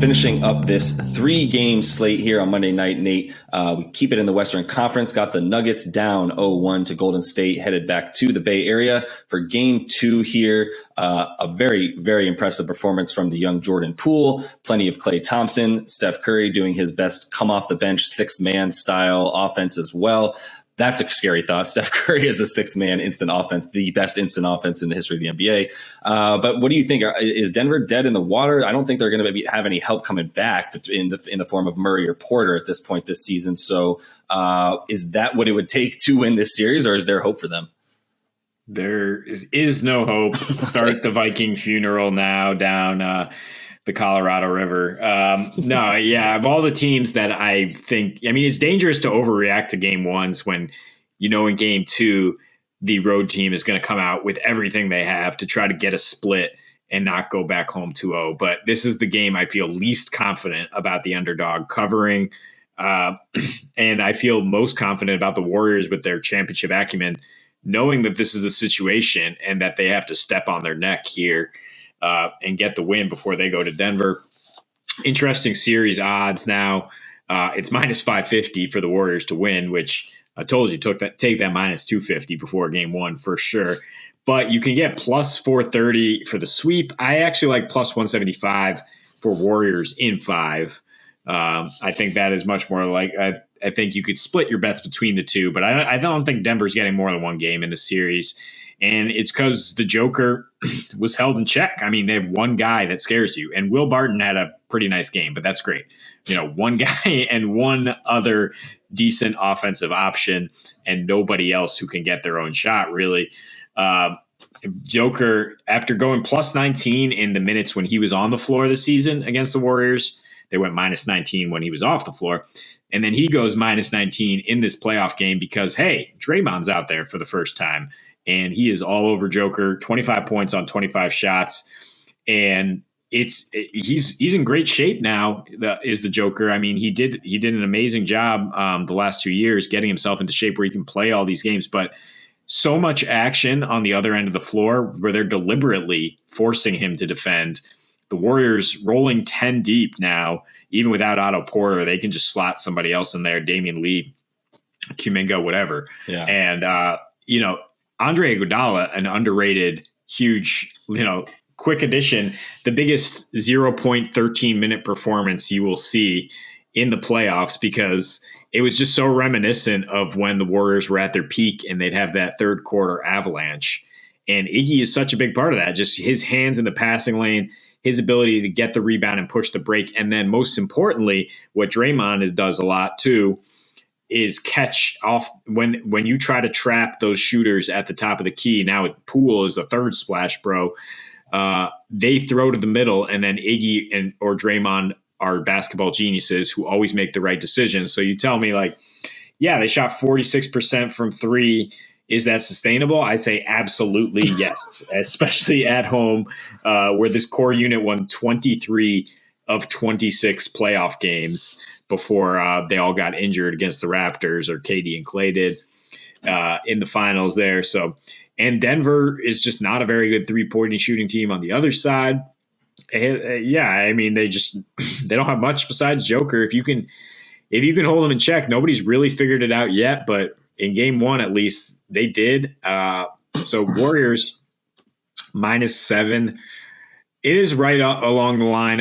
Finishing up this 3-game slate here on Monday night, Nate. We keep it in the Western Conference. Got the Nuggets down 0-1 to Golden State, headed back to the Bay Area for game 2 here. A very, very impressive performance from the young Jordan Poole. Plenty of Klay Thompson, Steph Curry doing his best come off the bench, 6-man style offense as well. That's a scary thought. Steph Curry is a 6-man instant offense, the best instant offense in the history of the NBA. But what do you think? Is Denver dead in the water? I don't think they're going to have any help coming back in the form of Murray or Porter at this point this season. So is that what it would take to win this series, or is there hope for them? There is no hope. Start the Viking funeral now down the Colorado River. Of all the teams that I think, it's dangerous to overreact to game ones when, in game 2, the road team is going to come out with everything they have to try to get a split and not go back home 2-0. But this is the game I feel least confident about the underdog covering. And I feel most confident about the Warriors with their championship acumen, knowing that this is the situation and that they have to step on their neck here and get the win before they go to Denver. Interesting series odds now. It's minus 550 for the Warriors to win, which I told you take that minus 250 before game 1 for sure. But you can get plus 430 for the sweep. I actually like plus 175 for Warriors in 5. I think that is much more like I think you could split your bets between the two, but I don't think Denver's getting more than one game in the series. And it's because the Joker was held in check. They have one guy that scares you. And Will Barton had a pretty nice game, but that's great. One guy and one other decent offensive option and nobody else who can get their own shot, really. Joker, after going plus 19 in the minutes when he was on the floor this season against the Warriors, they went minus 19 when he was off the floor. And then he goes minus 19 in this playoff game because, hey, Draymond's out there for the first time. And he is all over Joker, 25 points on 25 shots. And he's in great shape now, is the Joker. He did an amazing job the last 2 years getting himself into shape where he can play all these games. But so much action on the other end of the floor where they're deliberately forcing him to defend. The Warriors rolling 10 deep now, even without Otto Porter. They can just slot somebody else in there, Damian Lee, Kuminga, whatever. Yeah. And, Andre Iguodala, an underrated, huge, quick addition, the biggest 0.13-minute performance you will see in the playoffs because it was just so reminiscent of when the Warriors were at their peak and they'd have that third quarter avalanche. And Iggy is such a big part of that, just his hands in the passing lane, his ability to get the rebound and push the break. And then most importantly, what Draymond does a lot too, is catch off when you try to trap those shooters at the top of the key. Now Poole is the third splash, bro. They throw to the middle, and then Iggy or Draymond are basketball geniuses who always make the right decisions. So you tell me, they shot 46% from 3. Is that sustainable? I say absolutely yes, especially at home where this core unit won 23 of 26 playoff games before they all got injured against the Raptors, or KD and Klay did in the finals there. So, and Denver is just not a very good 3-point shooting team on the other side. They don't have much besides Joker. If you can hold them in check, nobody's really figured it out yet. But in game 1, at least they did. So Warriors -7. It is right along the line.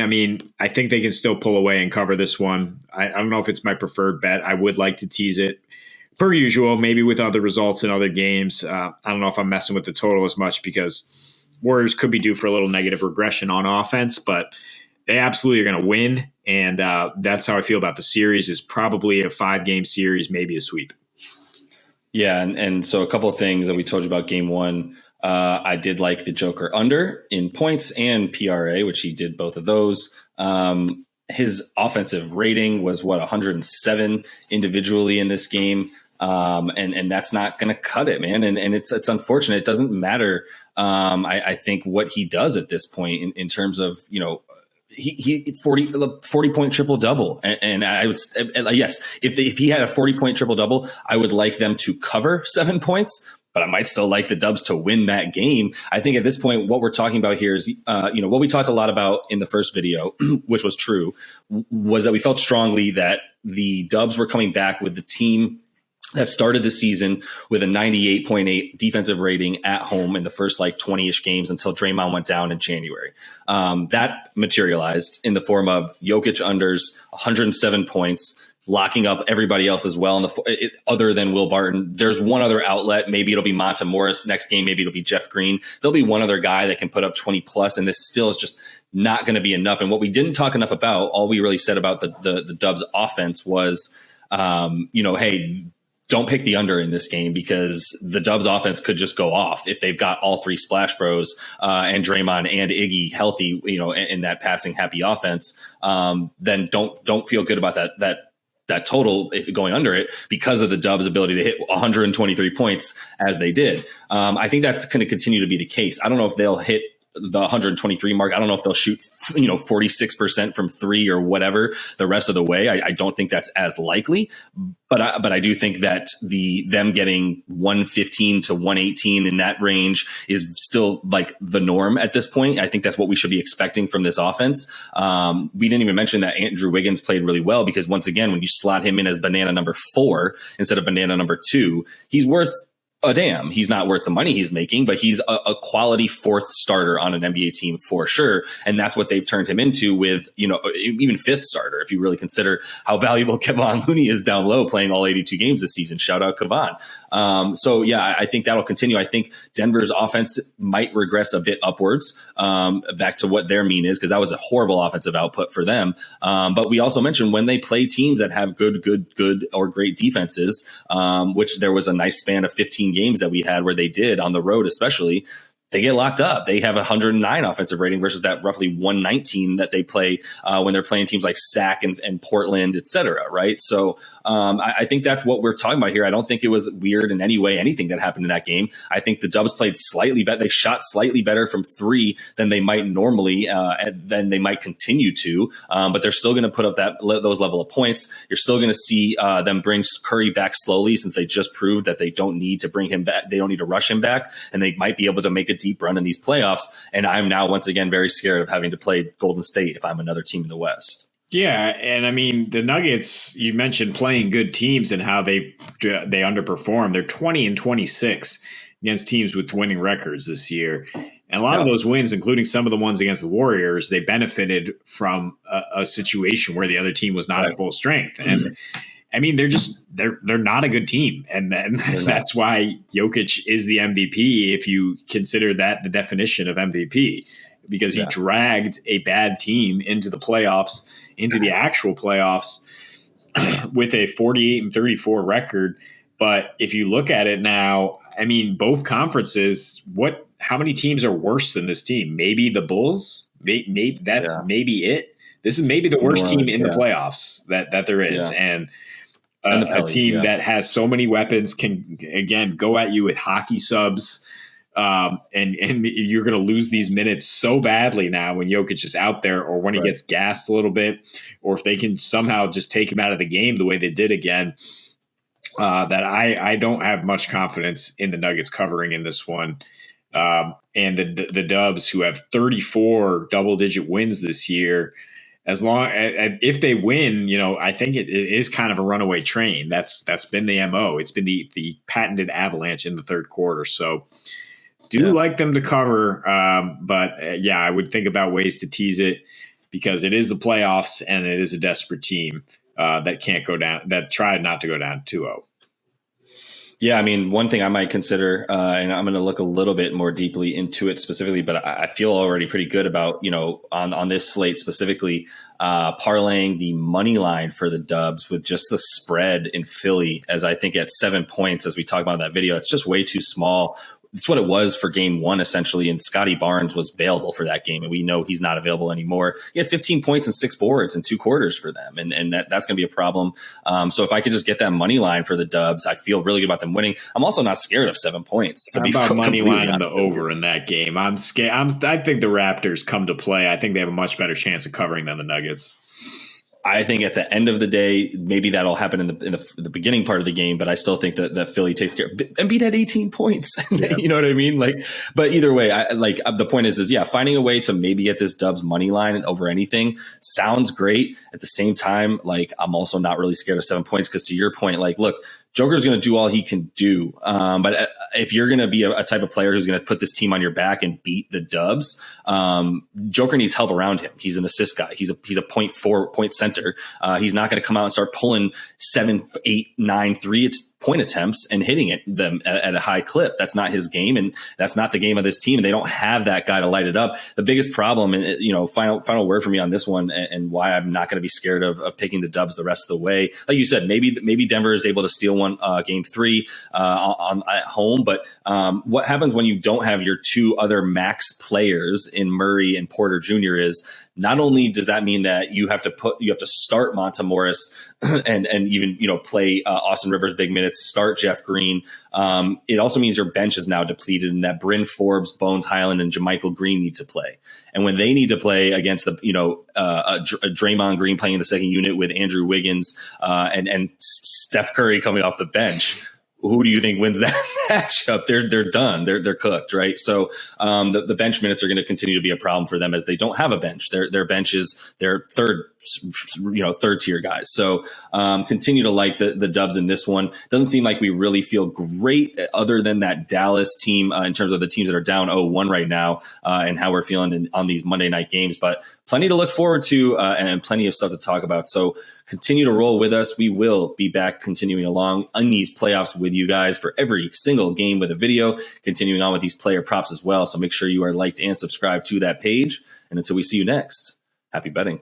I think they can still pull away and cover this one. I don't know if it's my preferred bet. I would like to tease it per usual, maybe with other results in other games. I don't know if I'm messing with the total as much because Warriors could be due for a little negative regression on offense, but they absolutely are going to win. And that's how I feel about the series. Is probably a 5-game series, maybe a sweep. Yeah. And so a couple of things that we told you about game 1. I did like the Joker under in points and PRA, which he did both of those. His offensive rating was 107 individually in this game. And that's not going to cut it, man. And it's unfortunate. It doesn't matter. I think what he does at this point in terms of, he 40 point triple double. And I would, yes, if he had a 40 point triple double, I would like them to cover 7 points. but I might still like the Dubs to win that game. I think at this point, what we're talking about here is, what we talked a lot about in the first video, which was true, was that we felt strongly that the Dubs were coming back with the team that started the season with a 98.8 defensive rating at home in the first 20-ish games until Draymond went down in January. That materialized in the form of Jokic unders, 107 points, locking up everybody else as well. Other than Will Barton, there's one other outlet. Maybe it'll be Monta Morris next game. Maybe it'll be Jeff Green. There'll be one other guy that can put up 20 plus, and this still is just not going to be enough. And what we didn't talk enough about, all we really said about the Dubs offense was, hey, don't pick the under in this game because the Dubs offense could just go off if they've got all three Splash Bros and Draymond and Iggy healthy, in that passing happy offense. Then don't feel good about that total if going under it because of the Dubs' ability to hit 123 points as they did. I think that's going to continue to be the case. I don't know if they'll hit the 123 mark. I don't know if they'll shoot, 46% from three or whatever the rest of the way. I don't think that's as likely, but I do think that them getting 115 to 118 in that range is still the norm at this point. I think that's what we should be expecting from this offense. We didn't even mention that Andrew Wiggins played really well because once again, when you slot him in as banana number 4 instead of banana number 2, he's worth a damn. He's not worth the money he's making, but he's a quality fourth starter on an NBA team for sure. And that's what they've turned him into with, even fifth starter, if you really consider how valuable Kevon Looney is down low playing all 82 games this season. Shout out Kevon. I think that'll continue. I think Denver's offense might regress a bit upwards, back to what their mean is, because that was a horrible offensive output for them. But we also mentioned when they play teams that have good or great defenses, which there was a nice span of 15 games that we had where they did on the road, especially, they get locked up. They have a 109 offensive rating versus that roughly 119 that they play when they're playing teams like Sac and Portland, et cetera, right? So I think that's what we're talking about here. I don't think it was weird in any way, anything that happened in that game. I think the Dubs played slightly better. They shot slightly better from three than they might normally, than they might continue to. But they're still going to put up those level of points. You're still going to see them bring Curry back slowly since they just proved that they don't need to bring him back. They don't need to rush him back, and they might be able to make a deep run in these playoffs. And I'm now once again very scared of having to play Golden State if I'm another team in the West. Yeah, and I mean the Nuggets, you mentioned playing good teams and how they underperform. They're 20-26 against teams with winning records this year. And a lot of those wins, including some of the ones against the Warriors, they benefited from a situation where the other team was not at full strength. And I mean, they're not a good team. And that's why Jokic is the MVP, if you consider that the definition of MVP, because he dragged a bad team into the playoffs, into the actual playoffs with a 48-34 record. But if you look at it now, I mean, both conferences, how many teams are worse than this team? Maybe the Bulls. Maybe that's maybe it. This is maybe the worst team in the playoffs that there is. And a team that has so many weapons can, again, go at you with hockey subs. And you're going to lose these minutes so badly now when Jokic is out there, or when he gets gassed a little bit, or if they can somehow just take him out of the game the way they did again. That I don't have much confidence in the Nuggets covering in this one. And the Dubs, who have 34 double-digit wins this year, if they win, I think it is kind of a runaway train. That's been the MO. It's been the patented avalanche in the third quarter. So like them to cover. But I would think about ways to tease it, because it is the playoffs and it is a desperate team that can't go down, that tried not to go down 2-0. Yeah, I mean, one thing I might consider, and I'm going to look a little bit more deeply into it specifically, but I feel already pretty good about, on this slate specifically, parlaying the money line for the Dubs with just the spread in Philly, as I think at 7 points, as we talked about in that video, it's just way too small. It's what it was for game one, essentially. And Scotty Barnes was available for that game, and we know he's not available anymore. He had 15 points and 6 boards in 2 quarters for them. And that's going to be a problem. So if I could just get that money line for the Dubs, I feel really good about them winning. I'm also not scared of 7 points. To be about money line on the over in that game. I'm scared. I think the Raptors come to play. I think they have a much better chance of covering than the Nuggets. I think at the end of the day, maybe that'll happen in the beginning part of the game, but I still think that Philly takes care. Embiid had 18 points. Yeah. You know what I mean? Like, but either way, the point is yeah, finding a way to maybe get this Dubs money line over anything sounds great. At the same time, like, I'm also not really scared of 7 points because to your point, like, look, Joker's going to do all he can do. But if you're going to be a type of player who's going to put this team on your back and beat the Dubs, Joker needs help around him. He's an assist guy. He's a 0.4 center. He's not going to come out and start pulling 7, 8, 9, 3. It's point attempts and hitting them at a high clip. That's not his game, and that's not the game of this team. And they don't have that guy to light it up. The biggest problem, and final word for me on this one, and why I'm not going to be scared of picking the Dubs the rest of the way. Like you said, maybe Denver is able to steal one game 3 at home. But what happens when you don't have your 2 other max players in Murray and Porter Jr. is not only does that mean that you have to start Monta Morris and even play Austin Rivers big minutes, start Jeff Green. It also means your bench is now depleted, and that Bryn Forbes, Bones Highland, and JaMychal Green need to play. And when they need to play against a Draymond Green playing in the second unit with Andrew Wiggins and Steph Curry coming off the bench, who do you think wins that matchup? They're done. They're cooked, right? So the bench minutes are going to continue to be a problem for them as they don't have a bench. Their bench is their third tier guys. So continue to like the Dubs in this one. Doesn't seem like we really feel great other than that Dallas team in terms of the teams that are down 0-1 right now and how we're feeling on these Monday night games. But plenty to look forward to and plenty of stuff to talk about. So continue to roll with us. We will be back continuing along on these playoffs with you guys for every single game with a video, continuing on with these player props as well. So make sure you are liked and subscribed to that page. And until we see you next, happy betting.